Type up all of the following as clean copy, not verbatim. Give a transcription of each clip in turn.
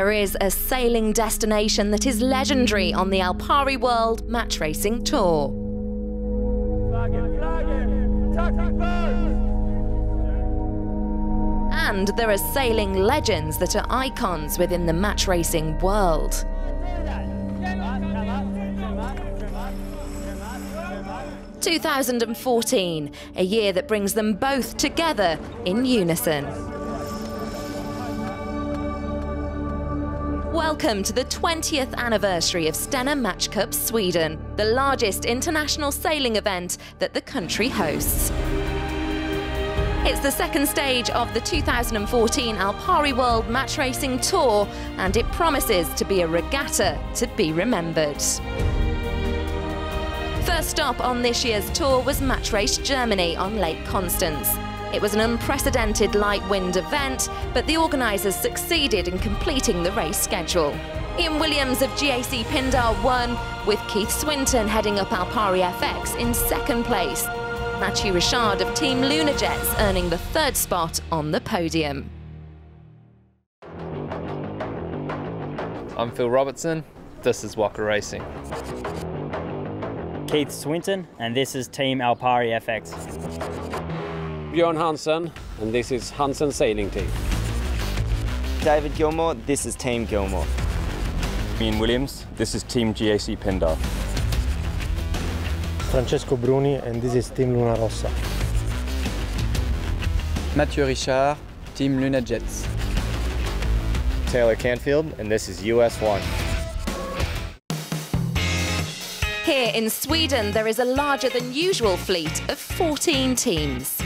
There is a sailing destination that is legendary on the Alpari World Match Racing Tour. And there are sailing legends that are icons within the match racing world. "2014, a year that brings them both together in unison. Welcome to the 20th anniversary of Stena Match Cup Sweden, the largest international sailing event that the country hosts. It's the second stage of the 2014 Alpari World Match Racing Tour, and it promises to be a regatta to be remembered. First stop on this year's tour was Match Race Germany on Lake Constance. It was an unprecedented light wind event, but the organisers succeeded in completing the race schedule. Ian Williams of GAC Pindar won, with Keith Swinton heading up Alpari FX in second place. Matthew Richard of Team Lunar Jets earning the third spot on the podium. I'm Phil Robertson, this is Walker Racing. Keith Swinton, and this is Team Alpari FX. Bjorn Hansen, and this is Hansen Sailing Team. David Gilmour, this is Team Gilmour. Ian Williams, this is Team GAC Pindar. Francesco Bruni, and this is Team Luna Rossa. Mathieu Richard, Team Luna Jets. Taylor Canfield, and this is US1. Here in Sweden, there is a larger than usual fleet of 14 teams.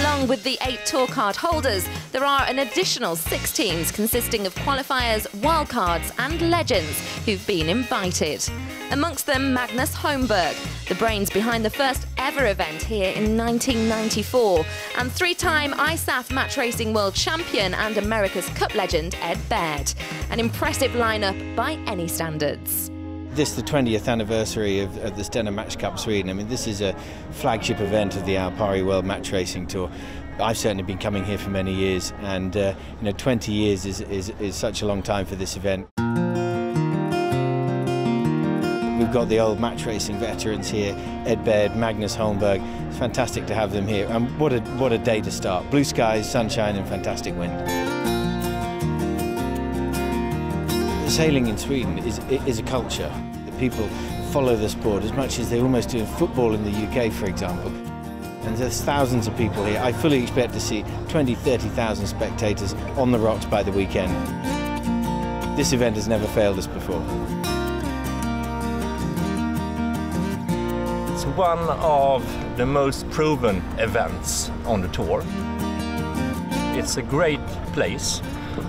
Along with the 8 tour card holders, there are an additional 6 teams consisting of qualifiers, wildcards and legends who've been invited. Amongst them, Magnus Holmberg, the brains behind the first ever event here in 1994, and 3-time ISAF Match Racing World Champion and America's Cup legend Ed Baird. An impressive lineup by any standards. This is the 20th anniversary of the Stena Match Cup Sweden. I mean, this is a flagship event of the Alpari World Match Racing Tour. I've certainly been coming here for many years, and 20 years is such a long time for this event. We've got the old match racing veterans here, Ed Baird, Magnus Holmberg. It's fantastic to have them here, and what a day to start. Blue skies, sunshine and fantastic wind. Sailing in Sweden is a culture. The people follow the sport as much as they almost do in football in the UK, for example. And there's thousands of people here. I fully expect to see 20–30,000 spectators on the rocks by the weekend. This event has never failed us before. It's one of the most proven events on the tour. It's a great place.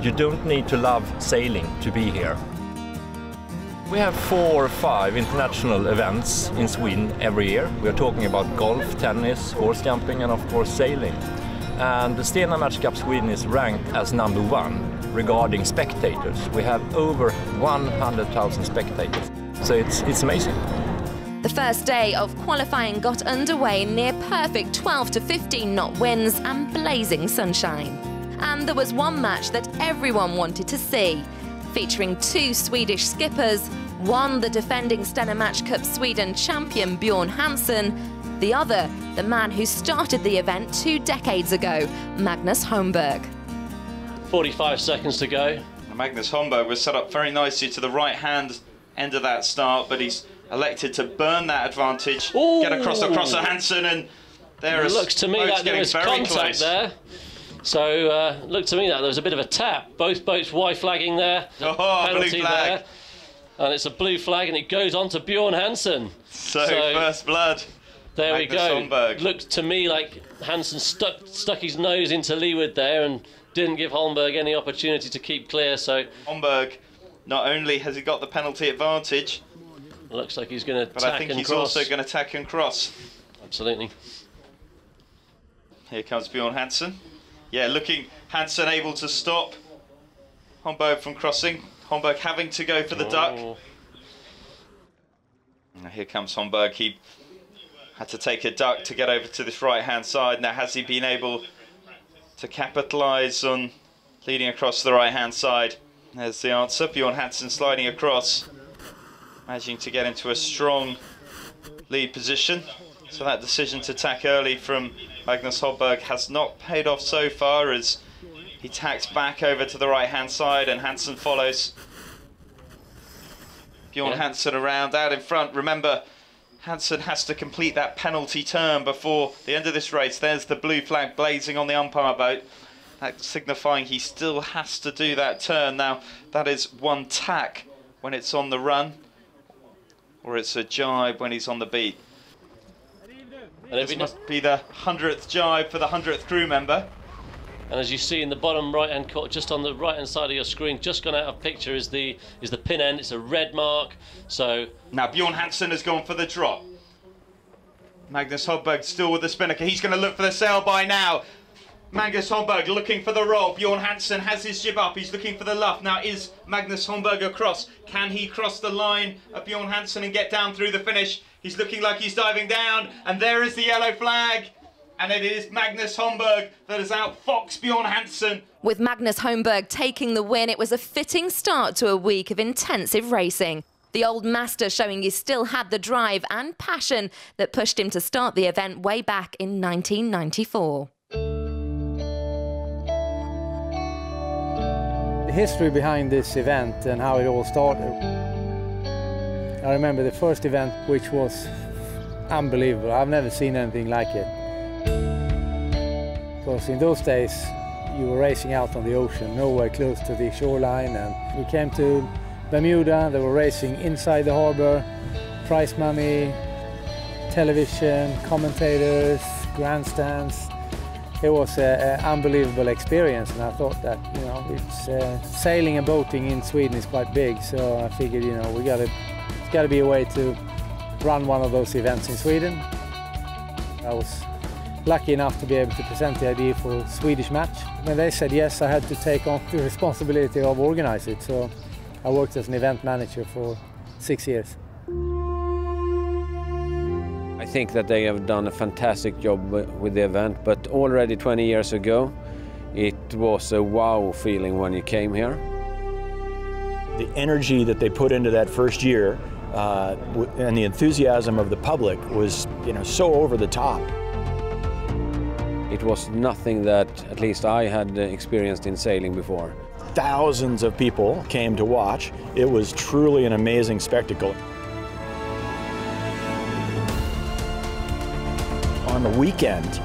You don't need to love sailing to be here. We have 4 or 5 international events in Sweden every year. We are talking about golf, tennis, horse jumping and of course sailing. And the Stena Match Cup Sweden is ranked as #1 regarding spectators. We have over 100,000 spectators. So it's amazing. The first day of qualifying got underway in near perfect 12 to 15 knot winds and blazing sunshine. And there was one match that everyone wanted to see, featuring 2 Swedish skippers, one the defending Stena Match Cup Sweden champion Bjorn Hansen, the other the man who started the event 2 decades ago, Magnus Holmberg. 45 seconds to go. Magnus Holmberg was set up very nicely to the right-hand end of that start, but he's elected to burn that advantage, get across to Hansen, and there it looks to me like there was contact close there. So, looked to me that there was a bit of a tap. Both boats white flagging there. Penalty blue flag. There. And it's a blue flag and it goes on to Bjorn Hansen. So first blood. There Magnus we go. Holmberg. Looked to me like Hansen stuck his nose into leeward there and didn't give Holmberg any opportunity to keep clear. So Holmberg, not only has he got the penalty advantage, looks like he's going to tack and cross. But I think he's also going to tack and cross. Absolutely. Here comes Bjorn Hansen. Yeah, Hansen able to stop Holmberg from crossing. Holmberg having to go for the duck. Now here comes Holmberg. He had to take a duck to get over to this right-hand side. Now, has he been able to capitalise on leading across the right-hand side. There's the answer. Bjorn Hansen sliding across, managing to get into a strong lead position. So that decision to tack early from Magnus Holmberg has not paid off so far, as he tacks back over to the right-hand side and Hansen follows. Bjorn Hansen around, out in front. Remember, Hansen has to complete that penalty turn before the end of this race. There's the blue flag blazing on the umpire boat. That's signifying he still has to do that turn. Now, that is one tack when it's on the run, or it's a jibe when he's on the beat. And this must be the 100th jibe for the 100th crew member. And as you see in the bottom right-hand corner, just on the right-hand side of your screen, just gone out of picture, is the pin end. It's a red mark. So now Bjorn Hansen has gone for the drop. Magnus Holmberg still with the spinnaker. He's going to look for the sail by now. Magnus Holmberg looking for the roll. Bjorn Hansen has his jib up. He's looking for the luff. Now is Magnus Holmberg across? Can he cross the line of Bjorn Hansen and get down through the finish? He's looking like he's diving down. And there is the yellow flag. And it is Magnus Holmberg that has outfoxed Bjorn Hansen. With Magnus Holmberg taking the win, it was a fitting start to a week of intensive racing. The old master showing he still had the drive and passion that pushed him to start the event way back in 1994. The history behind this event and how it all started. I remember the first event, which was unbelievable. I've never seen anything like it. Because in those days, you were racing out on the ocean, nowhere close to the shoreline. And we came to Bermuda, they were racing inside the harbor, prize money, television, commentators, grandstands. It was an unbelievable experience, and I thought that, you know, it's sailing and boating in Sweden is quite big, so I figured, you know, it's got to be a way to run one of those events in Sweden. I was lucky enough to be able to present the idea for Swedish Match. When they said yes, I had to take on the responsibility of organizing it, so I worked as an event manager for 6 years. I think that they have done a fantastic job with the event, but already 20 years ago, it was a wow feeling when you came here. The energy that they put into that first year and the enthusiasm of the public was, you know, so over the top. It was nothing that at least I had experienced in sailing before. Thousands of people came to watch. It was truly an amazing spectacle. On the weekend,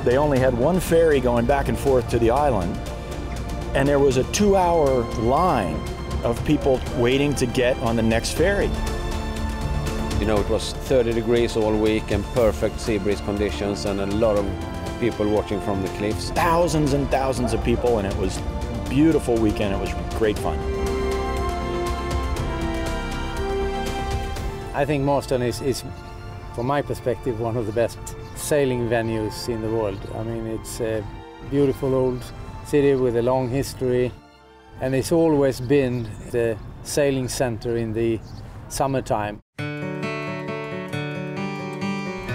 they only had one ferry going back and forth to the island, and there was a 2-hour line of people waiting to get on the next ferry. You know, it was 30 degrees all week and perfect sea breeze conditions, and a lot of people watching from the cliffs. Thousands and thousands of people, and it was a beautiful weekend. It was great fun. I think Marstrand is, from my perspective, one of the best sailing venues in the world. I mean, it's a beautiful old city with a long history, and it's always been the sailing center in the summertime.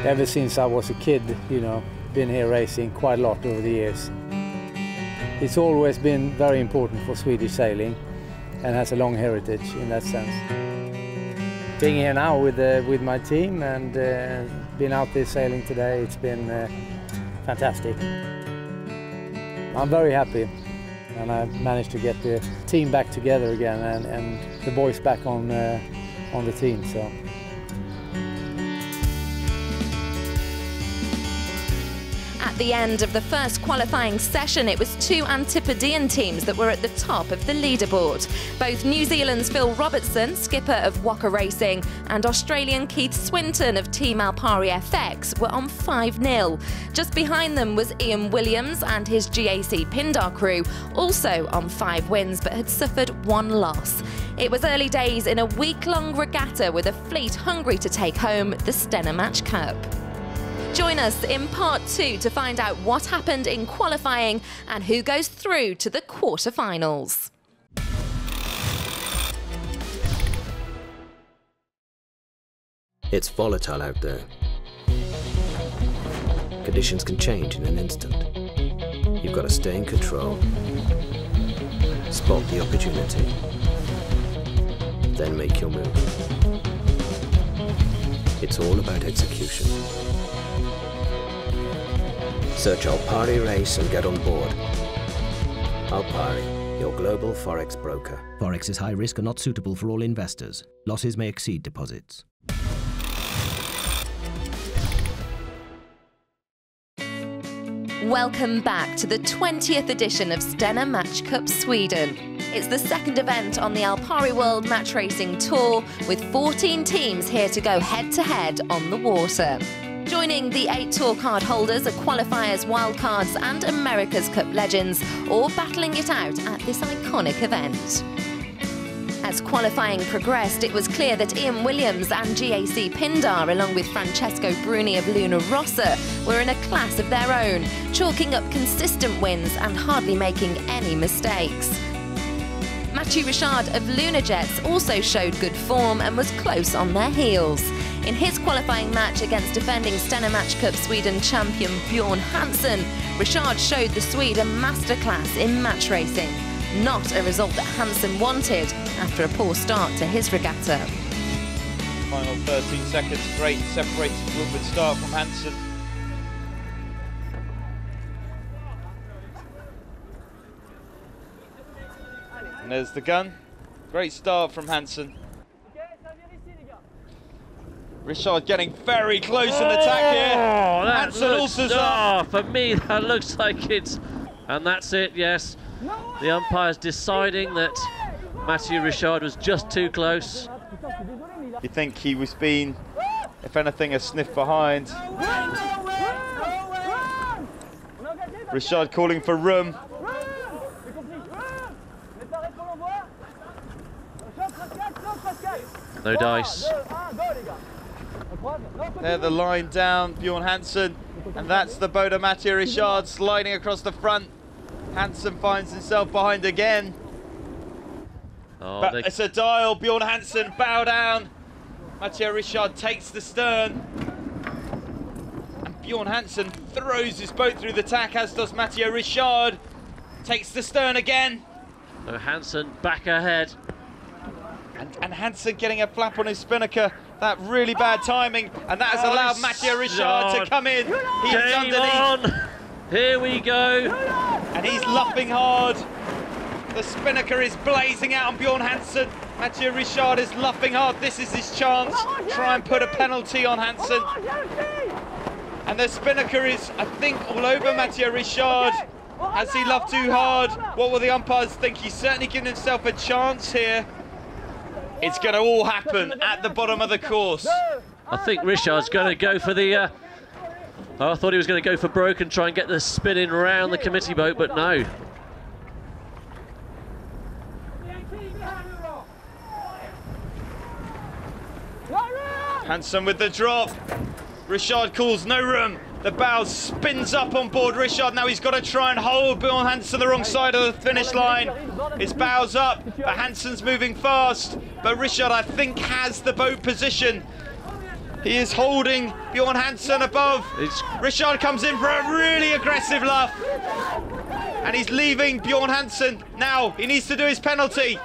Ever since I was a kid, you know, been here racing quite a lot over the years. It's always been very important for Swedish sailing and has a long heritage in that sense. Being here now with my team and being out there sailing today, it's been fantastic. I'm very happy, and I managed to get the team back together again and the boys back on the team. So. At the end of the first qualifying session, it was two Antipodean teams that were at the top of the leaderboard. Both New Zealand's Phil Robertson, skipper of Waka Racing, and Australian Keith Swinton of Team Alpari FX were on 5-0. Just behind them was Ian Williams and his GAC Pindar crew, also on 5 wins but had suffered 1 loss. It was early days in a week-long regatta with a fleet hungry to take home the Stena Match Cup. Join us in part 2 to find out what happened in qualifying and who goes through to the quarterfinals. It's volatile out there. Conditions can change in an instant. You've got to stay in control Spot the opportunity. Then make your move. It's all about execution. Search Alpari Race and get on board. Alpari, your global Forex broker. Forex is high risk and not suitable for all investors. Losses may exceed deposits. Welcome back to the 20th edition of Stena Match Cup Sweden. It's the second event on the Alpari World Match Racing Tour, with 14 teams here to go head-to-head on the water. Joining the 8 tour card holders are qualifiers, wildcards and America's Cup legends, all battling it out at this iconic event. As qualifying progressed, it was clear that Ian Williams and GAC Pindar, along with Francesco Bruni of Luna Rossa, were in a class of their own, chalking up consistent wins and hardly making any mistakes. Mathieu Richard of Luna Jets also showed good form and was close on their heels. In his qualifying match against defending Stena Match Cup Sweden champion Bjorn Hansen, Richard showed the Swede a masterclass in match racing. Not a result that Hansen wanted after a poor start to his regatta. Final 13 seconds, great separated forward start from Hansen. And there's the gun. Great start from Hansen. Richard getting very close in attack here. Hansen alters up. For me, that looks like it's... And that's it, yes. The umpire's deciding that Mathieu Richard was just too close. You think he was being, if anything, a sniff behind. Richard calling for room. No dice. There, the line down, Bjorn Hansen, and that's the boat of Mathieu Richard sliding across the front. Hansen finds himself behind again. Oh, but it's a dial. Bjorn Hansen, bow down. Mathieu Richard takes the stern. And Bjorn Hansen throws his boat through the tack, as does Mathieu Richard. Takes the stern again. So Hansen back ahead. And Hansen getting a flap on his spinnaker. That really bad timing. And that has allowed Mathieu Richard to come in. He's underneath. Here we go. And he's luffing hard. The spinnaker is blazing out on Bjorn Hansen. Mathieu Richard is luffing hard. This is his chance. Try and put a penalty on Hansen. And the spinnaker is, I think, all over Mathieu Richard. Has he luffed too hard? What will the umpires think? He's certainly given himself a chance here. It's going to all happen at the bottom of the course. I think Richard's going to go for the... I thought he was going to go for broke and try and get the spinning round the committee boat, but no. Hansen with the drop. Richard calls no room. The bow spins up on board Richard. Now he's got to try and hold Bjorn Hansen the wrong side of the finish line. His bow's up, but Hansen's moving fast. But Richard, I think, has the boat position. He is holding Bjorn Hansen above. Richard comes in for a really aggressive luff. And he's leaving Bjorn Hansen. Now he needs to do his penalty.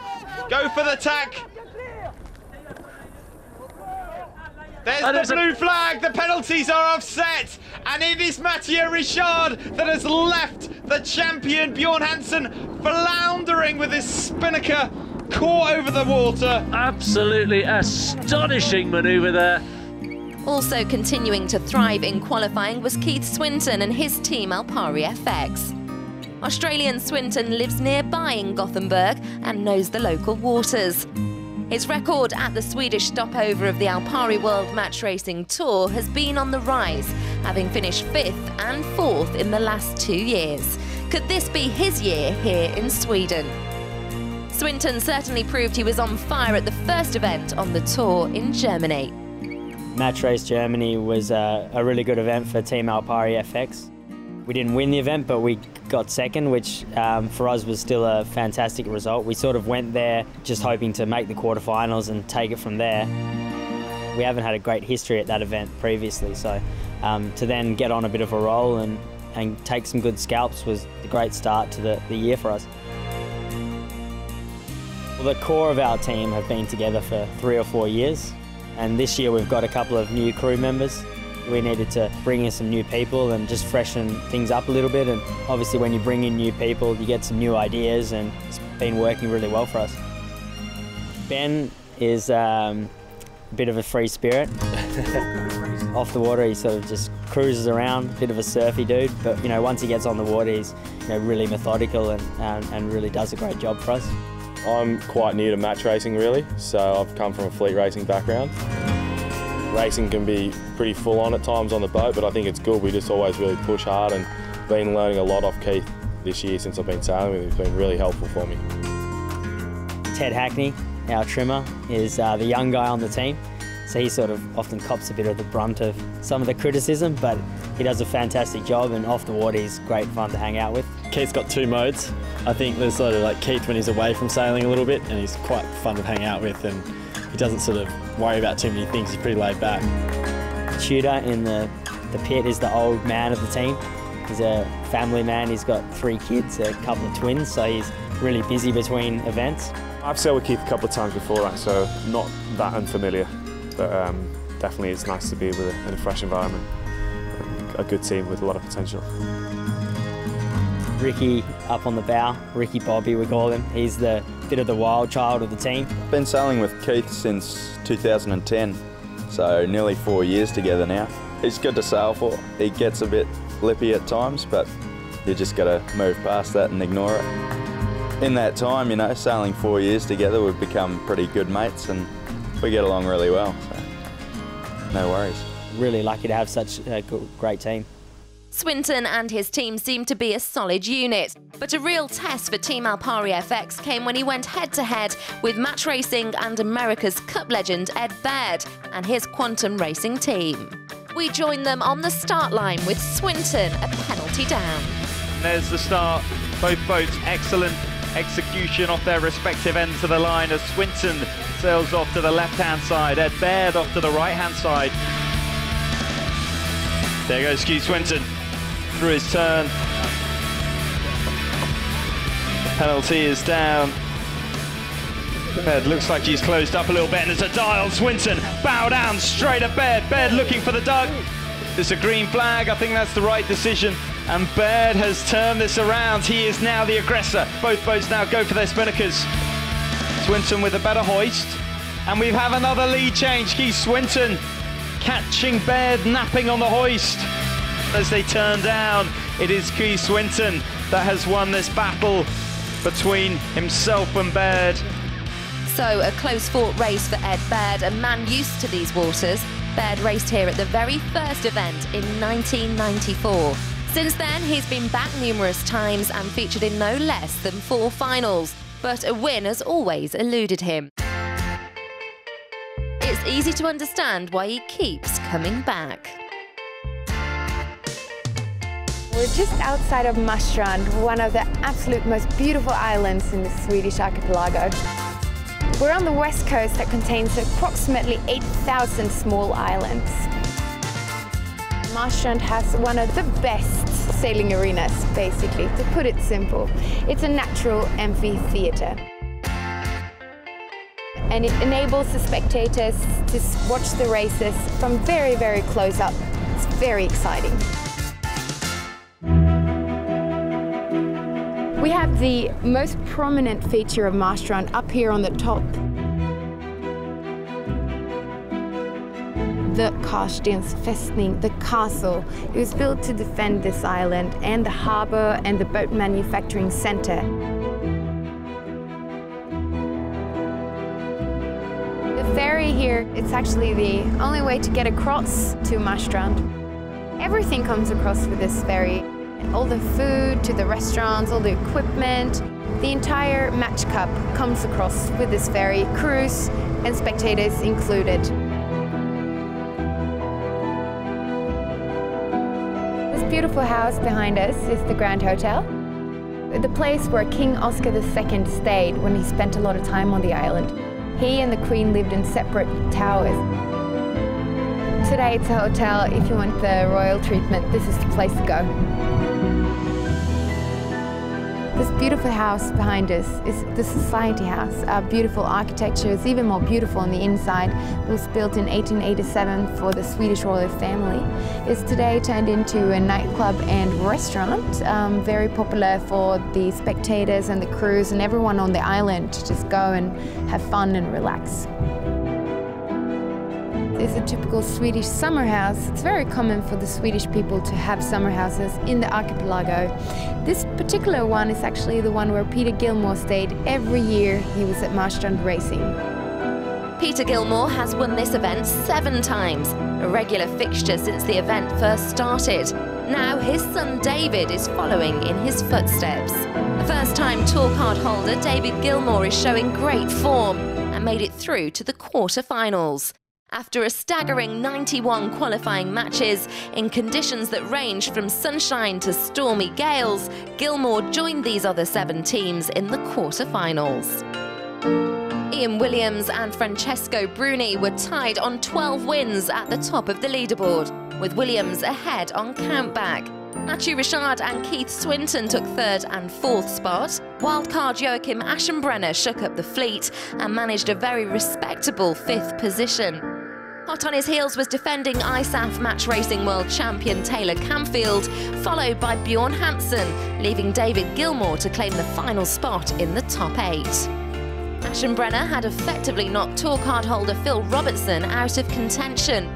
Go for the tack. There's the blue flag. The penalties are offset. And it is Mathieu Richard that has left the champion Bjorn Hansen floundering with his spinnaker caught over the water. Absolutely astonishing manoeuvre there. Also continuing to thrive in qualifying was Keith Swinton and his team Alpari FX. Australian Swinton lives nearby in Gothenburg and knows the local waters. His record at the Swedish stopover of the Alpari World Match Racing Tour has been on the rise, having finished 5th and 4th in the last 2 years. Could this be his year here in Sweden? Swinton certainly proved he was on fire at the first event on the tour in Germany. Match Race Germany was a really good event for Team Alpari FX. We didn't win the event, but we got second, which for us was still a fantastic result. We sort of went there just hoping to make the quarterfinals and take it from there. We haven't had a great history at that event previously, so to then get on a bit of a roll and take some good scalps was a great start to the year for us. The core of our team have been together for 3 or 4 years, and this year we've got a couple of new crew members. We needed to bring in some new people and just freshen things up a little bit, and obviously when you bring in new people you get some new ideas, and it's been working really well for us. Ben is a bit of a free spirit. Off the water he sort of just cruises around, bit of a surfy dude, but you know, once he gets on the water he's really methodical and really does a great job for us. I'm quite new to match racing really, so I've come from a fleet racing background. Racing can be pretty full on at times on the boat, but I think it's good. We just always really push hard, and been learning a lot off Keith this year since I've been sailing with him. It's been really helpful for me. Ted Hackney, our trimmer, is the young guy on the team, so he sort of often cops a bit of the brunt of some of the criticism, but he does a fantastic job, and off the water he's great fun to hang out with. Keith's got 2 modes. I think there's sort of like Keith when he's away from sailing a little bit, and he's quite fun to hang out with, and he doesn't sort of worry about too many things. He's pretty laid back. Tudor in the pit is the old man of the team. He's a family man. He's got 3 kids, a couple of twins, so he's really busy between events. I've sailed with Keith a couple of times before that, so not that unfamiliar, but definitely it's nice to be in a fresh environment. A good team with a lot of potential. Ricky up on the bow, Ricky Bobby we call him. He's the bit of the wild child of the team. Been sailing with Keith since 2010, so nearly 4 years together now. He's good to sail for. He gets a bit lippy at times, but you just got to move past that and ignore it. In that time, you know, sailing 4 years together, we've become pretty good mates and we get along really well, so no worries. Really lucky to have such a great team. Swinton and his team seemed to be a solid unit, but a real test for Team Alpari FX came when he went head-to-head with match racing and America's Cup legend Ed Baird and his quantum racing team. We joined them on the start line with Swinton a penalty down. There's the start. Both boats excellent execution off their respective ends of the line as Swinton sails off to the left-hand side, Ed Baird off to the right-hand side. There goes Keith Swinton through his turn. The penalty is down. Baird looks like he's closed up a little bit, and there's a dial. Swinton bow down straight at Baird. Baird looking for the duck. There's a green flag. I think that's the right decision. And Baird has turned this around. He is now the aggressor. Both boats now go for their spinnakers. Swinton with a better hoist. And we have another lead change. Keith Swinton catching Baird napping on the hoist. As they turn down, it is Keith Swinton that has won this battle between himself and Baird. So a close-fought race for Ed Baird, a man used to these waters. Baird raced here at the very first event in 1994. Since then, he's been back numerous times and featured in no less than 4 finals, but a win has always eluded him. It's easy to understand why he keeps coming back. We're just outside of Marstrand, one of the absolute most beautiful islands in the Swedish archipelago. We're on the west coast that contains approximately 8,000 small islands. Marstrand has one of the best sailing arenas, basically, to put it simple. It's a natural amphitheatre. And it enables the spectators to watch the races from very, very close up. It's very exciting. We have the most prominent feature of Marstrand up here on the top. The Karstens Fästning, the castle. It was built to defend this island and the harbour and the boat manufacturing centre. The ferry here, it's actually the only way to get across to Marstrand. Everything comes across with this ferry. All the food, to the restaurants, all the equipment. The entire match cup comes across with this ferry, crews and spectators included. This beautiful house behind us is the Grand Hotel. The place where King Oscar II stayed when he spent a lot of time on the island. He and the Queen lived in separate towers. Today it's a hotel. If you want the royal treatment, this is the place to go. This beautiful house behind us is the Society House. Our beautiful architecture is even more beautiful on the inside. It was built in 1887 for the Swedish royal family. It's today turned into a nightclub and restaurant, very popular for the spectators and the crews and everyone on the island to just go and have fun and relax. It's a typical Swedish summer house. It's very common for the Swedish people to have summer houses in the archipelago. This particular one is actually the one where Peter Gilmour stayed every year he was at Marstrand racing. Peter Gilmour has won this event 7 times, a regular fixture since the event first started. Now his son David is following in his footsteps. The first-time tour card holder David Gilmour is showing great form and made it through to the quarterfinals. After a staggering 91 qualifying matches in conditions that ranged from sunshine to stormy gales, Gilmour joined these other 7 teams in the quarterfinals. Ian Williams and Francesco Bruni were tied on 12 wins at the top of the leaderboard, with Williams ahead on countback. Matthew Richard and Keith Swinton took 3rd and 4th spot. Wildcard Joachim Aschenbrenner shook up the fleet and managed a very respectable 5th position. Hot on his heels was defending ISAF Match Racing World Champion Taylor Camfield, followed by Bjorn Hansen, leaving David Gilmour to claim the final spot in the top 8. Aschenbrenner had effectively knocked tour card holder Phil Robertson out of contention.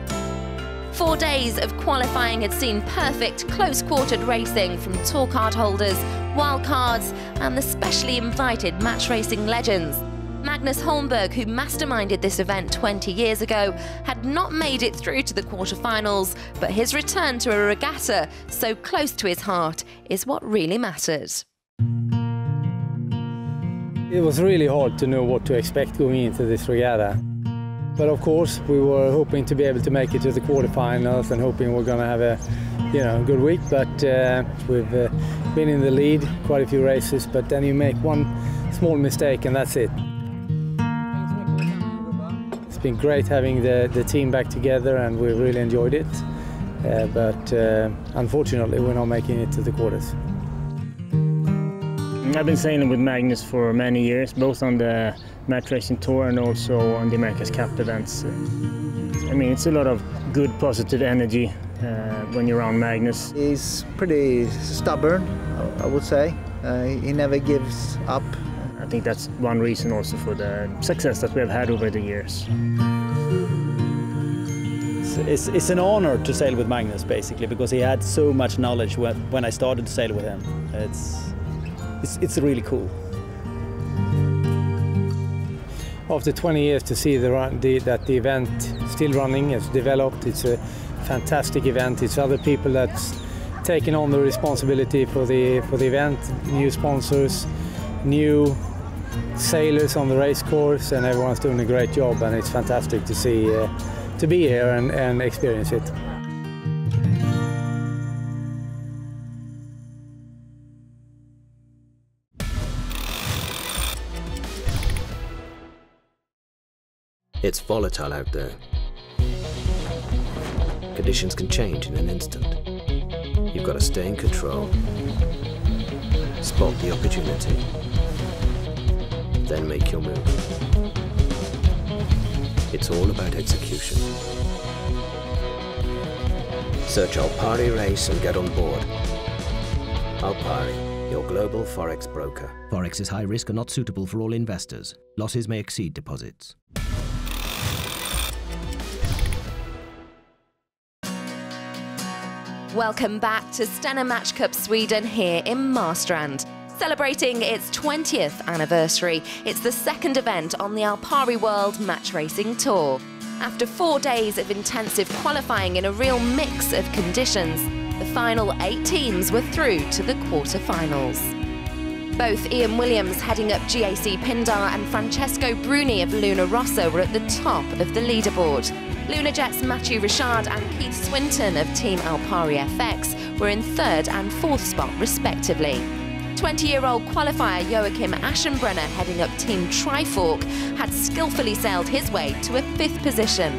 4 days of qualifying had seen perfect, close-quartered racing from tour card holders, wildcards and the specially invited match racing legends. Magnus Holmberg, who masterminded this event 20 years ago, had not made it through to the quarterfinals, but his return to a regatta so close to his heart is what really mattered. It was really hard to know what to expect going into this regatta. But of course, we were hoping to be able to make it to the quarterfinals and hoping we're going to have a good week. But we've been in the lead quite a few races, but then you make one small mistake and that's it. It's been great having the team back together and we really enjoyed it. But unfortunately, we're not making it to the quarters. I've been sailing with Magnus for many years, both on the match racing tour and also on the America's Cup events. I mean, it's a lot of good, positive energy when you're around Magnus. He's pretty stubborn, I would say. He never gives up. I think that's one reason also for the success that we have had over the years. It's an honor to sail with Magnus, basically, because he had so much knowledge when I started to sail with him. It's really cool. After 20 years to see that the event still running, it's developed, it's a fantastic event. It's other people that's taken on the responsibility for the event, new sponsors, new sailors on the race course, and everyone's doing a great job, and it's fantastic to see, to be here and experience it. It's volatile out there. Conditions can change in an instant. You've got to stay in control, spot the opportunity, then make your move. It's all about execution. Search Alpari Race and get on board. Alpari, your global Forex broker. Forex is high risk and not suitable for all investors. Losses may exceed deposits. Welcome back to Stena Match Cup Sweden here in Marstrand. Celebrating its 20th anniversary, it's the 2nd event on the Alpari World Match Racing Tour. After 4 days of intensive qualifying in a real mix of conditions, the final 8 teams were through to the quarterfinals. Both Ian Williams heading up GAC Pindar and Francesco Bruni of Luna Rossa were at the top of the leaderboard. Lunajets Matthew Richard and Keith Swinton of Team Alpari FX were in 3rd and 4th spot respectively. 20-year-old qualifier Joachim Aschenbrenner heading up Team Trifork had skillfully sailed his way to a 5th position.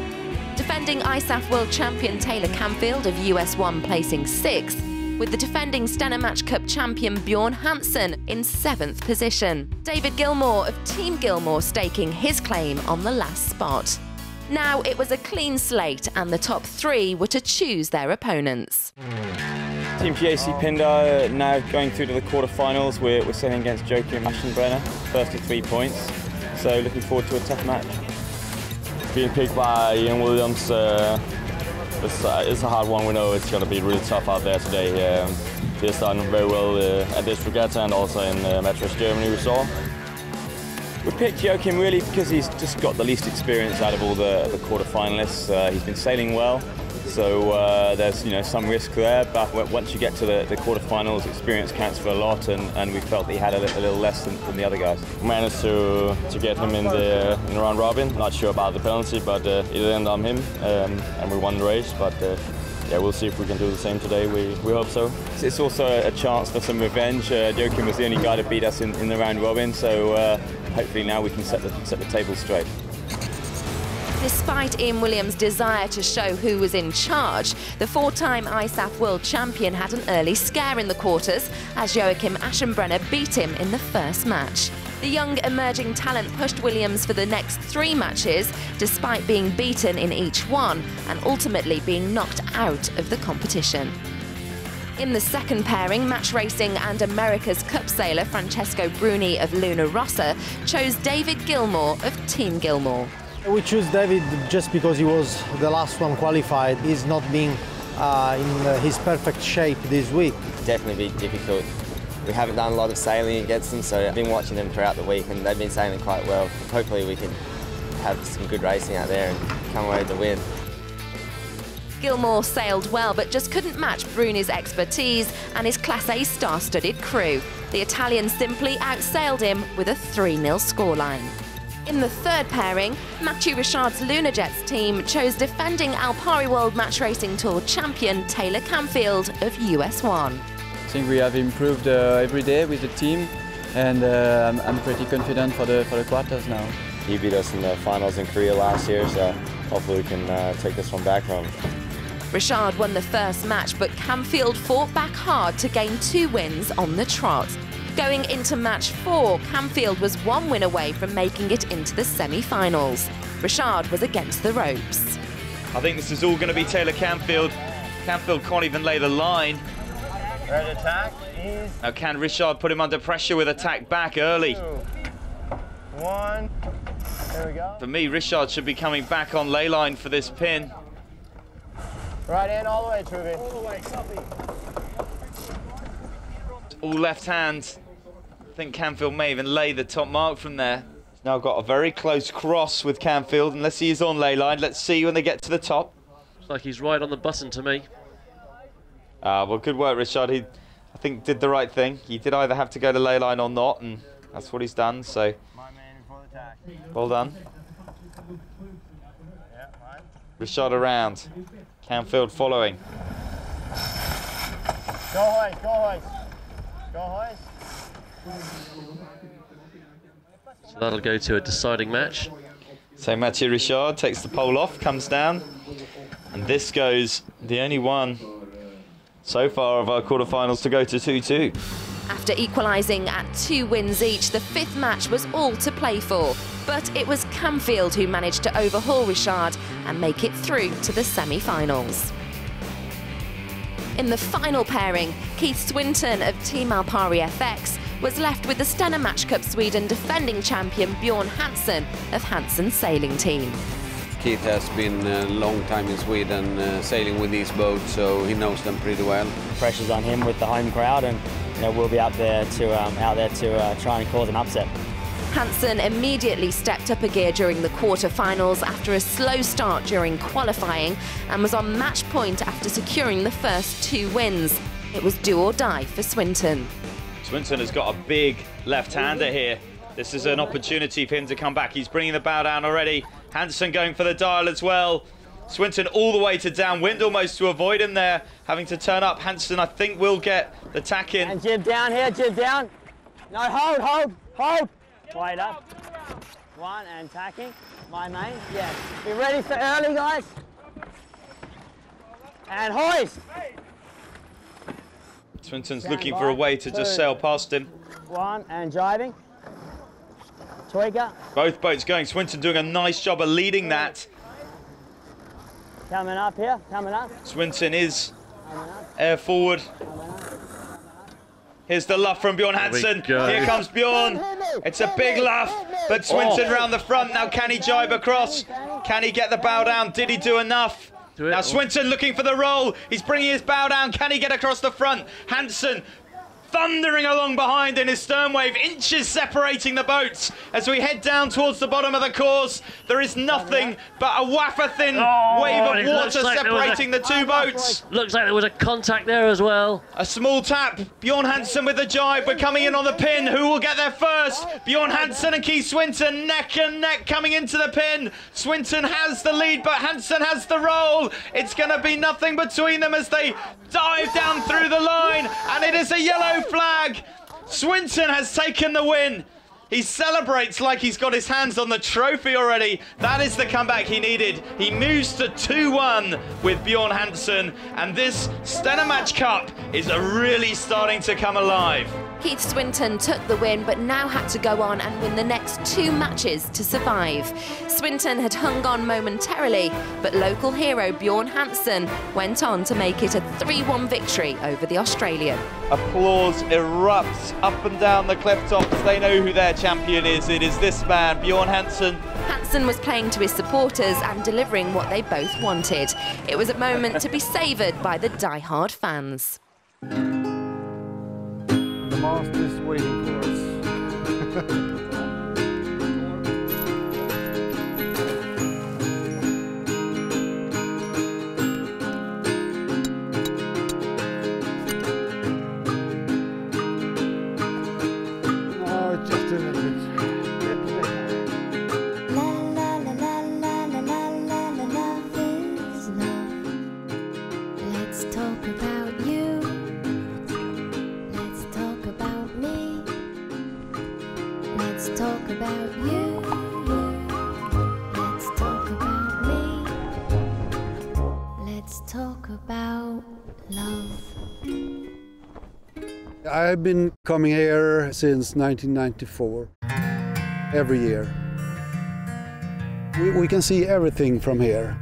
Defending ISAF World Champion Taylor Camfield of US1 placing 6th with the defending Stena Match Cup champion Bjorn Hansen in 7th position. David Gilmour of Team Gilmour staking his claim on the last spot. Now it was a clean slate and the top 3 were to choose their opponents. Team GAC Pindar now going through to the quarterfinals. We're sailing against Joachim Aschenbrenner, first to 3 points. So looking forward to a tough match. Being picked by Ian Williams, it's a hard one. We know it's going to be really tough out there today. They're starting very well at this regatta and also in Match Race Germany we saw. We picked Joachim really because he's just got the least experience out of all the quarterfinalists. He's been sailing well, so there's some risk there. But once you get to the quarterfinals, experience counts for a lot, and we felt that he had a little less than the other guys. We managed to get him in the round robin. Not sure about the penalty, but it ended on him, and we won the race. But yeah, we'll see if we can do the same today. We hope so. It's also a chance for some revenge. Joachim was the only guy to beat us in the round robin, so hopefully now we can set the table straight. Despite Ian Williams' desire to show who was in charge, the 4-time ISAF World Champion had an early scare in the quarters as Joachim Aschenbrenner beat him in the first match. The young emerging talent pushed Williams for the next 3 matches, despite being beaten in each one and ultimately being knocked out of the competition. In the second pairing, match racing and America's Cup sailor Francesco Bruni of Luna Rossa chose David Gilmour of Team Gilmour. We choose David just because he was the last one qualified. He's not being in his perfect shape this week. Definitely be difficult. We haven't done a lot of sailing against them, so I've been watching them throughout the week and they've been sailing quite well. Hopefully we can have some good racing out there and come away with the win. Gilmour sailed well but just couldn't match Bruni's expertise and his Class A star-studded crew. The Italian simply outsailed him with a 3-0 scoreline. In the third pairing, Mathieu Richard's Lunajets team chose defending Alpari World Match Racing Tour champion Taylor Canfield of US1. I think we have improved every day with the team, and I'm pretty confident for the quarters now. He beat us in the finals in Korea last year, so hopefully we can take this one back from him. Richard won the first match, but Canfield fought back hard to gain 2 wins on the trot. Going into match 4, Canfield was 1 win away from making it into the semi-finals. Richard was against the ropes. I think this is all going to be Taylor Canfield. Canfield can't even lay the line. Red attack is... Now can Richard put him under pressure with attack back early? 2, 1, there we go. For me, Richard should be coming back on lay line for this pin. Right in, all the way, Trubin. All the way, copy. All left hand. I think Canfield may even lay the top mark from there. He's now got a very close cross with Canfield, unless he is on lay line. Let's see when they get to the top. Looks like he's right on the button to me. Well, good work, Richard. He, I think, did the right thing. He did either have to go to lay line or not, and that's what he's done, so well done. Richard around. Canfield following. Go hoist, go hoist. Go hoist. So that'll go to a deciding match. So Mathieu Richard takes the pole off, comes down, and this goes the only one so far of our quarterfinals to go to 2-2. After equalising at 2 wins each, the 5th match was all to play for. But it was Canfield who managed to overhaul Richard and make it through to the semi-finals. In the final pairing, Keith Swinton of Team Alpari FX was left with the Stena Match Cup Sweden defending champion Bjorn Hansen of Hansen Sailing Team. Keith has been a long time in Sweden sailing with these boats, so he knows them pretty well. Pressure's on him with the home crowd, and we'll be out there to try and cause an upset. Hansen immediately stepped up a gear during the quarter-finals after a slow start during qualifying and was on match point after securing the first 2 wins. It was do or die for Swinton. Swinton has got a big left-hander here. This is an opportunity for him to come back. He's bringing the bow down already. Hansen going for the dial as well. Swinton all the way to downwind almost to avoid him there, having to turn up. Hansen, I think, will get the tack in. And jib down here, jib down. No, hold, hold, hold. Wide up. 1 and tacking. My main. Yeah. Be ready for early, guys. And hoist. Swinton's looking for a way to just sail past him. One, and jiving. Tweaker. Both boats going. Swinton doing a nice job of leading that. Coming up here, coming up. Swinton is air forward. Here's the luff from Bjorn Hansen. Here comes Bjorn. It's a big luff, but Swinton round the front. Now can he jibe across? Can he get the bow down? Did he do enough? Now Swinton looking for the roll. He's bringing his bow down. Can he get across the front? Hansen thundering along behind in his stern wave, inches separating the boats. As we head down towards the bottom of the course, there is nothing but a wafer-thin wave of water separating the two boats. Looks like there was a contact there as well. A small tap. Bjorn Hansen with the jibe. We're coming in on the pin. Who will get there first? Bjorn Hansen and Keith Swinton neck and neck coming into the pin. Swinton has the lead, but Hansen has the roll. It's going to be nothing between them as they dive down through the line, and it is a yellow flag. Swinton has taken the win. He celebrates like he's got his hands on the trophy already. That is the comeback he needed. He moves to 2-1 with Bjorn Hansen, and this Stena Match Cup is really starting to come alive. Keith Swinton took the win, but now had to go on and win the next 2 matches to survive. Swinton had hung on momentarily, but local hero Bjorn Hansen went on to make it a 3-1 victory over the Australian. Applause erupts up and down the cliff tops. They know who their champion is. It is this man, Bjorn Hansen. Hansen was playing to his supporters and delivering what they both wanted. It was a moment to be savoured by the die-hard fans. The master's waiting for us. Just a little bit. Let's talk about you. Let's talk about me. Let's talk about you. Let's talk about me. Let's talk about love. I've been coming here since 1994, every year. We can see everything from here.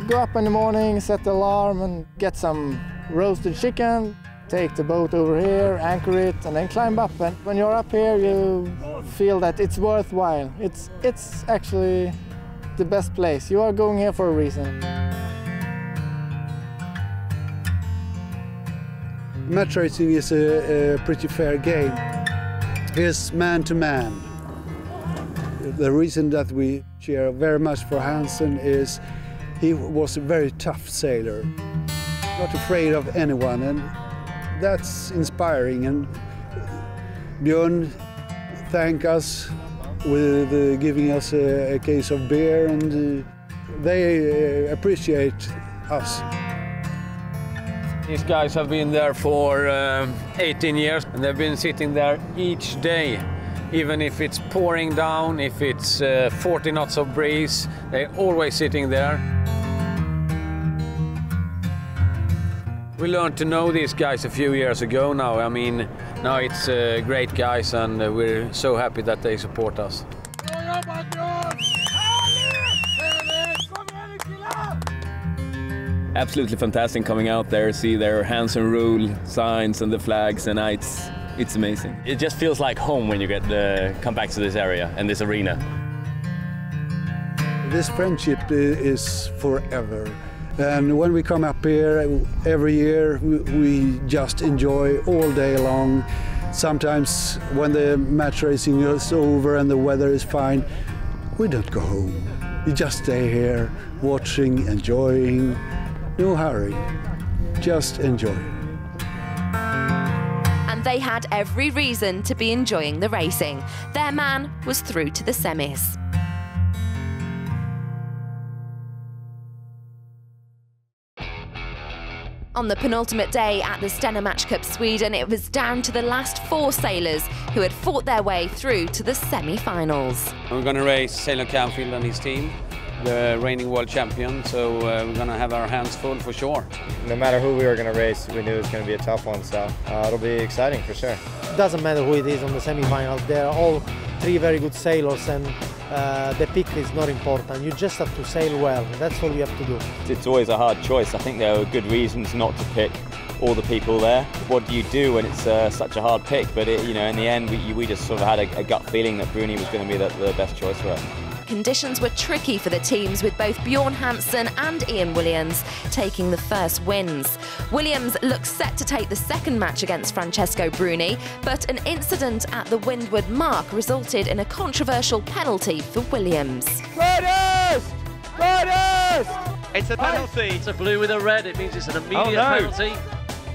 Go up in the morning, set the alarm and get some roasted chicken, take the boat over here, anchor it and then climb up. And when you're up here you feel that it's worthwhile. It's actually the best place. You are going here for a reason. Match racing is a pretty fair game. It's man to man. The reason that we cheer very much for Hansen is he was a very tough sailor, not afraid of anyone, and that's inspiring. And Bjorn thanked us with giving us a case of beer, and they appreciate us. These guys have been there for 18 years and they've been sitting there each day. Even if it's pouring down, if it's 40 knots of breeze, they're always sitting there. We learned to know these guys a few years ago now. I mean, now it's great guys and we're so happy that they support us. Absolutely fantastic coming out there, see their Hansen rule signs and the flags, and it's amazing. It just feels like home when you come back to this area and this arena. This friendship is forever. And when we come up here every year, we just enjoy all day long. Sometimes when the match racing is over and the weather is fine, we don't go home. We just stay here, watching, enjoying. No hurry, just enjoy. And they had every reason to be enjoying the racing. Their man was through to the semis. On the penultimate day at the Stena Match Cup Sweden, it was down to the last 4 sailors who had fought their way through to the semi-finals. I'm going to race Sailor Canfield and his team. the reigning world champion, so we're going to have our hands full for sure. No matter who we were going to race, we knew it was going to be a tough one, so it'll be exciting for sure. It doesn't matter who it is on the semi-final. They're all three very good sailors, and the pick is not important. You just have to sail well. That's all you have to do. It's always a hard choice. I think there are good reasons not to pick all the people there. What do you do when it's such a hard pick? But in the end, we just sort of had a gut feeling that Bruni was going to be the best choice for us. Conditions were tricky for the teams, with both Bjorn Hansen and Ian Williams taking the first wins. Williams looks set to take the second match against Francesco Bruni, but an incident at the windward mark resulted in a controversial penalty for Williams. It's a penalty. It's a blue with a red. It means it's an immediate penalty.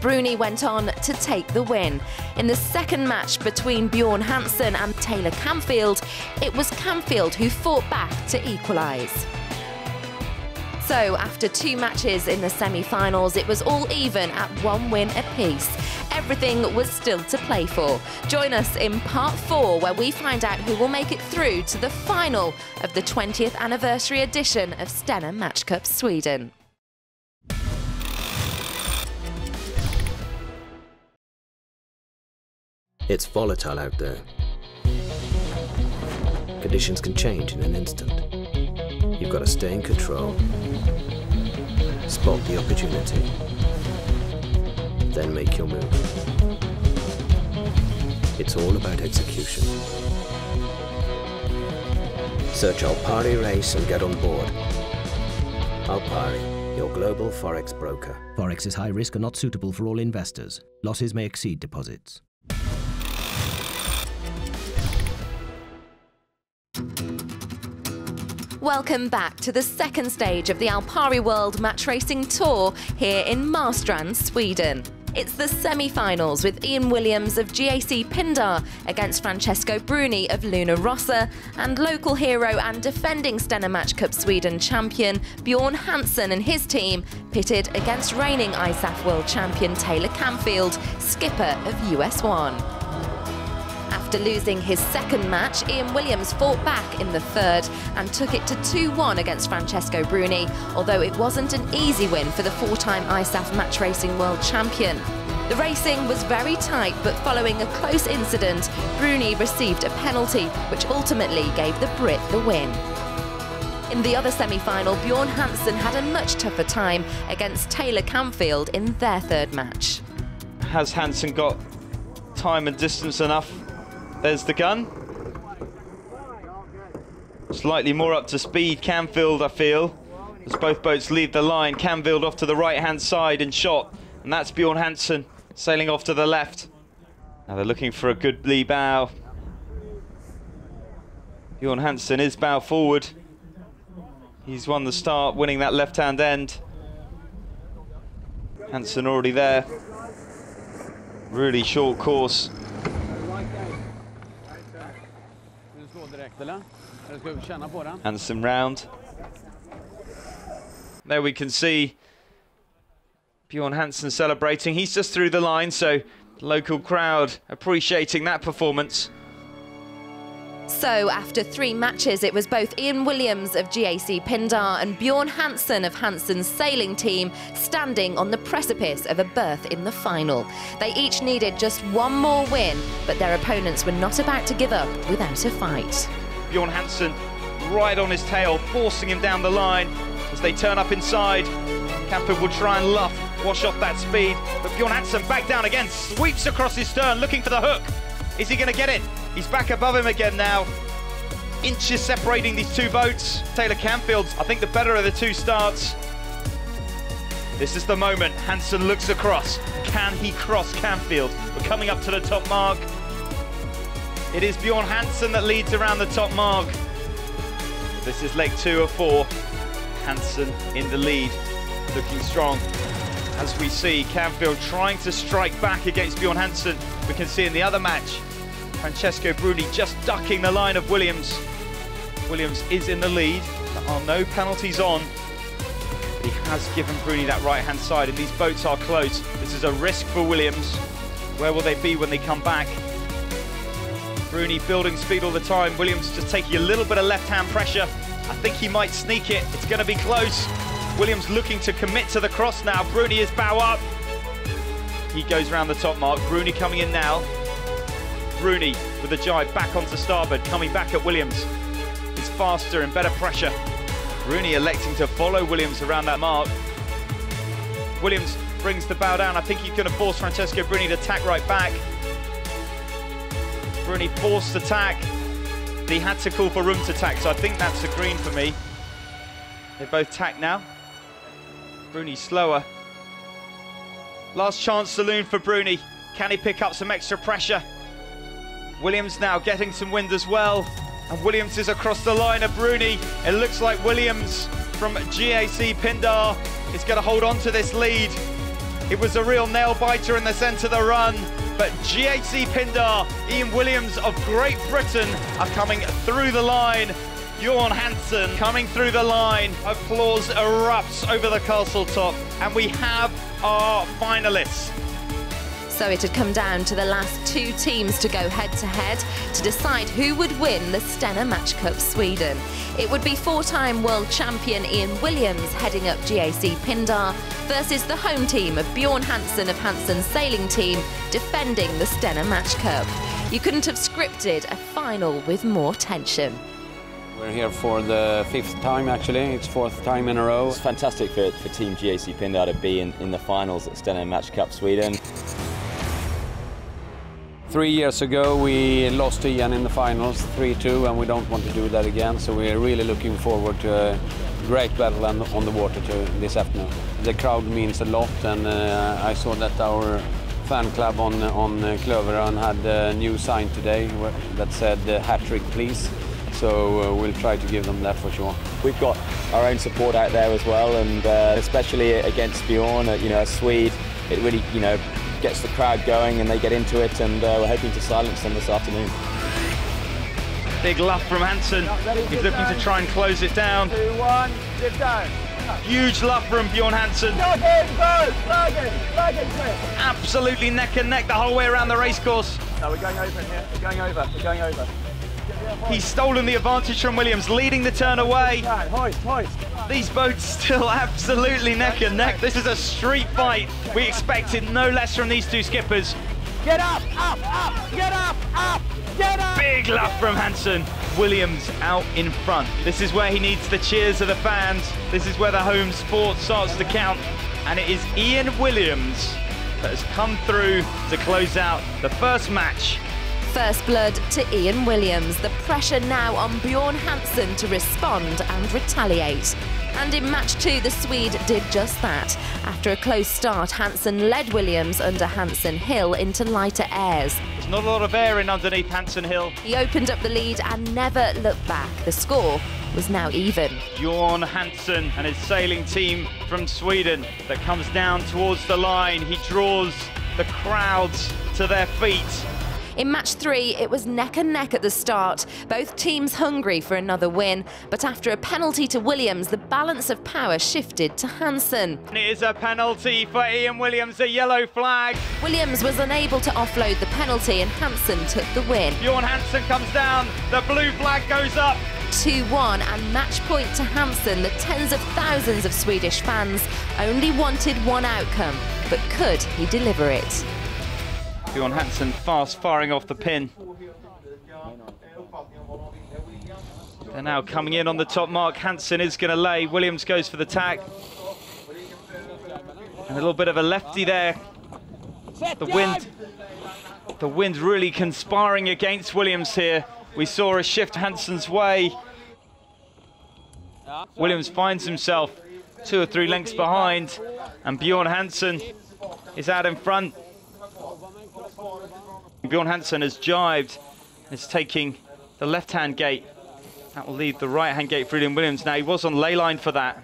Bruni went on to take the win. In the second match between Bjorn Hansen and Taylor Camfield, it was Camfield who fought back to equalise. So after 2 matches in the semi-finals, it was all even at 1 win apiece. Everything was still to play for. Join us in part 4, where we find out who will make it through to the final of the 20th anniversary edition of Stena Match Cup Sweden. It's volatile out there. Conditions can change in an instant. You've got to stay in control, spot the opportunity, then make your move. It's all about execution. Search Alpari Race and get on board. Alpari, your global Forex broker. Forex is high risk and not suitable for all investors. Losses may exceed deposits. Welcome back to the second stage of the Alpari World Match Racing Tour here in Marstrand, Sweden. It's the semi-finals, with Ian Williams of GAC Pindar against Francesco Bruni of Luna Rossa, and local hero and defending Stena Match Cup Sweden champion Bjorn Hansen and his team pitted against reigning ISAF World Champion Taylor Camfield, skipper of US1. After losing his second match, Ian Williams fought back in the third and took it to 2-1 against Francesco Bruni, although it wasn't an easy win for the 4-time ISAF Match Racing World Champion. The racing was very tight, but following a close incident, Bruni received a penalty, which ultimately gave the Brit the win. In the other semi-final, Bjorn Hansen had a much tougher time against Taylor Camfield in their third match. Has Hansen got time and distance enough? There's the gun. Slightly more up to speed, Camfield, I feel. As both boats leave the line, Camfield off to the right-hand side and shot. And that's Bjorn Hansen sailing off to the left. Now they're looking for a good lee bow. Bjorn Hansen is bow forward. He's won the start, winning that left-hand end. Hansen already there. Really short course. Hansen round. There we can see Bjorn Hansen celebrating. He's just through the line, so the local crowd appreciating that performance. So after 3 matches, it was both Ian Williams of GAC Pindar and Bjorn Hansen of Hansen's sailing team standing on the precipice of a berth in the final. They each needed just 1 more win, but their opponents were not about to give up without a fight. Bjorn Hansen right on his tail, forcing him down the line as they turn up inside. Camfield will try and wash off that speed, but Bjorn Hansen back down again, sweeps across his stern, looking for the hook. Is he going to get it? He's back above him again now. Inches separating these 2 boats. Taylor Camfield's, I think, the better of the 2 starts. This is the moment. Hansen looks across. Can he cross Camfield? We're coming up to the top mark. It is Bjorn Hansen that leads around the top mark. This is leg 2 of 4. Hansen in the lead, looking strong. As we see, Camfield trying to strike back against Bjorn Hansen. We can see in the other match, Francesco Bruni just ducking the line of Williams. Williams is in the lead. There are no penalties on. But he has given Bruni that right-hand side, and these boats are close. This is a risk for Williams. Where will they be when they come back? Bruni building speed all the time. Williams just taking a little bit of left-hand pressure I think he might sneak it. It's going to be close. Williams looking to commit to the cross now. Bruni is bow up. He goes round the top mark. Bruni coming in now. Bruni with a jibe back onto starboard, coming back at Williams. He's faster and better pressure. Bruni electing to follow Williams around that mark. Williams brings the bow down. I think he's going to force Francesco Bruni to tack right back. Bruni forced the tack. He had to call for room to tack, so I think that's a green for me. They both tack now. Bruni slower. Last chance saloon for Bruni. Can he pick up some extra pressure? Williams now getting some wind as well. And Williams is across the line of Bruni. It looks like Williams from GAC Pindar is going to hold on to this lead. It was a real nail-biter in the centre of the run. But GAC Pindar, Ian Williams of Great Britain are coming through the line. Bjorn Hansen coming through the line. Applause erupts over the castle top. And we have our finalists. So it had come down to the last two teams to go head-to-head to decide who would win the Stena Match Cup Sweden. It would be four-time world champion Ian Williams heading up GAC Pindar versus the home team of Bjorn Hansen of Hansen's sailing team defending the Stena Match Cup. You couldn't have scripted a final with more tension. We're here for the 5th time, actually. It's 4th time in a row. It's fantastic for Team GAC Pindar to be in the finals at Stena Match Cup Sweden. 3 years ago we lost to Ian in the finals 3-2, and we don't want to do that again, so we're really looking forward to a great battle on the water this afternoon. The crowd means a lot, and I saw that our fan club on Cloverön had a new sign today that said "hat-trick please", so we'll try to give them that for sure. We've got our own support out there as well, and especially against Bjorn, a Swede, it really gets the crowd going and they get into it, and we're hoping to silence them this afternoon. Big luff from Hansen. He's looking to try and close it down. 2, 1, dip down. Huge luff from Bjorn Hansen. Absolutely neck and neck the whole way around the racecourse. No, we're going over in here. We're going over. We're going over. He's stolen the advantage from Williams, leading the turn away. Hoist, hoist. These boats still absolutely neck and neck. This is a street fight. We expected no less from these two skippers. Get up, up, up, get up, get up. Big luff from Hansen. Williams out in front. This is where he needs the cheers of the fans. This is where the home sport starts to count. And it is Ian Williams that has come through to close out the first match. First blood to Ian Williams. The pressure now on Bjorn Hansen to respond and retaliate. And in match 2, the Swede did just that. After a close start, Hansen led Williams under Hansen Hill into lighter airs. There's not a lot of air in underneath Hansen Hill. He opened up the lead and never looked back. The score was now even. Bjorn Hansen and his sailing team from Sweden that comes down towards the line. He draws the crowds to their feet. In match 3, it was neck and neck at the start. Both teams hungry for another win, but after a penalty to Williams, the balance of power shifted to Hansen. It is a penalty for Ian Williams, a yellow flag. Williams was unable to offload the penalty and Hansen took the win. Bjorn Hansen comes down, the blue flag goes up. 2-1 and match point to Hansen. The tens of thousands of Swedish fans only wanted one outcome, but could he deliver it? Bjorn Hansen fast firing off the pin. They're now coming in on the top mark. Hansen is going to lay. Williams goes for the tack. And a little bit of a lefty there. The wind really conspiring against Williams here. We saw a shift Hansen's way. Williams finds himself 2 or 3 lengths behind, and Bjorn Hansen is out in front. Bjorn Hansen has jibed, is taking the left-hand gate. That will leave the right-hand gate for Ian Williams. Now, he was on ley line for that.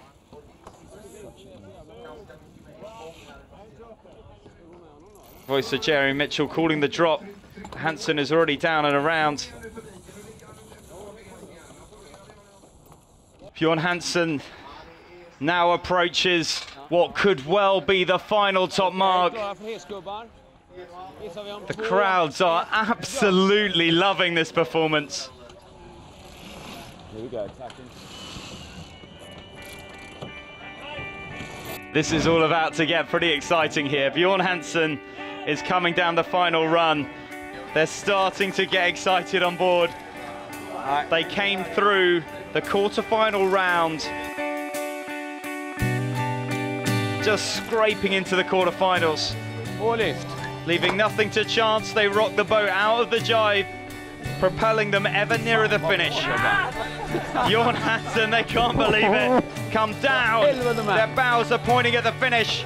Voice of Jerry Mitchell calling the drop. Hansen is already down and around. Bjorn Hansen now approaches what could well be the final top mark. The crowds are absolutely loving this performance. Here we go, attacking. This is all about to get pretty exciting here. Bjorn Hansen is coming down the final run. They're starting to get excited on board. They came through the quarterfinal round, just scraping into the quarterfinals. Leaving nothing to chance, they rock the boat out of the jibe, propelling them ever nearer the finish. Bjorn Hansen, they can't believe it, come down. Their bows are pointing at the finish.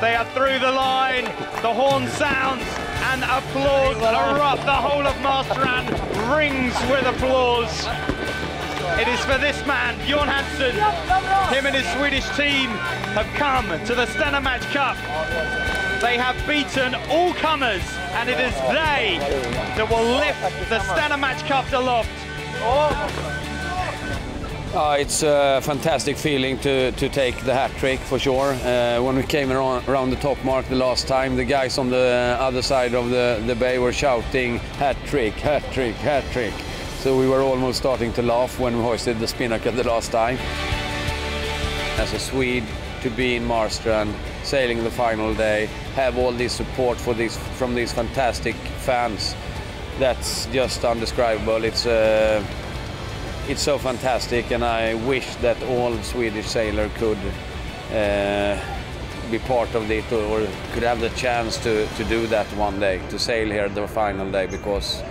They are through the line, the horn sounds, and applause erupt. The whole of Marstrand rings with applause. It is for this man, Bjorn Hansen. Him and his Swedish team have come to the Stena Match Cup. They have beaten all comers, and it is they that will lift the Stena Match Cup aloft. It's a fantastic feeling to take the hat trick for sure. When we came around the top mark the last time, the guys on the other side of the bay were shouting hat trick, hat trick, hat trick. So we were almost starting to laugh when we hoisted the spinnaker the last time. As a Swede, to be in Marstrand, sailing the final day, have all this support from these fantastic fans, that's just undescribable. It's so fantastic, and I wish that all Swedish sailors could be part of it, or could have the chance to do that one day, to sail here the final day, because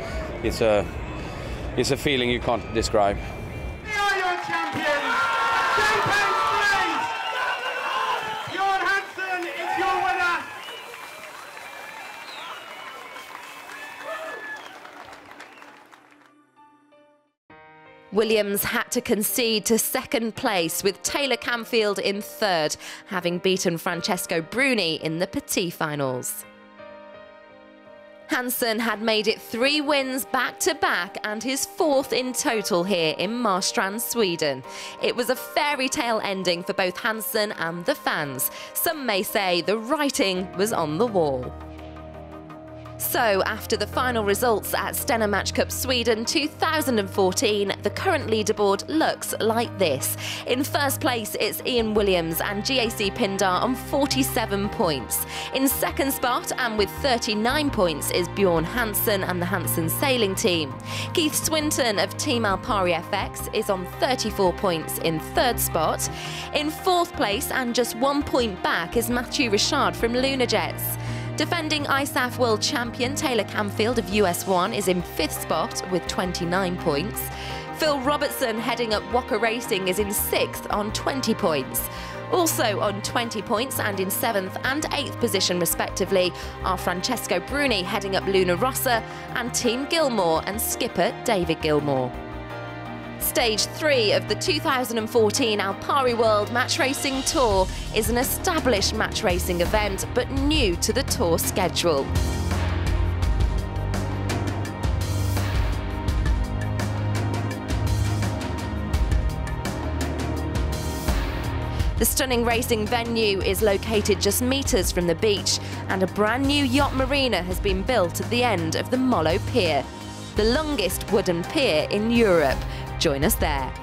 it's a feeling you can't describe. Here are your champions, Bjorn Hansen is your winner. Williams had to concede to second place, with Taylor Camfield in third, having beaten Francesco Bruni in the petit finals. Hansen had made it 3 wins back-to-back and his 4th in total here in Marstrand, Sweden. It was a fairy tale ending for both Hansen and the fans. Some may say the writing was on the wall. So, after the final results at Stena Match Cup Sweden 2014, the current leaderboard looks like this. In first place, it's Ian Williams and GAC Pindar on 47 points. In second spot, and with 39 points, is Bjorn Hansen and the Hansen sailing team. Keith Swinton of Team Alpari FX is on 34 points in third spot. In fourth place, and just 1 point back, is Mathieu Richard from Lunajets. Defending ISAF World Champion Taylor Camfield of US1 is in 5th spot with 29 points. Phil Robertson, heading up Walker Racing, is in 6th on 20 points. Also on 20 points and in 7th and 8th position respectively are Francesco Bruni, heading up Luna Rossa, and Team Gilmour and skipper David Gilmour. Stage 3 of the 2014 Alpari World Match Racing Tour is an established match racing event, but new to the tour schedule. The stunning racing venue is located just metres from the beach, and a brand new yacht marina has been built at the end of the Mollo Pier, the longest wooden pier in Europe. Join us there.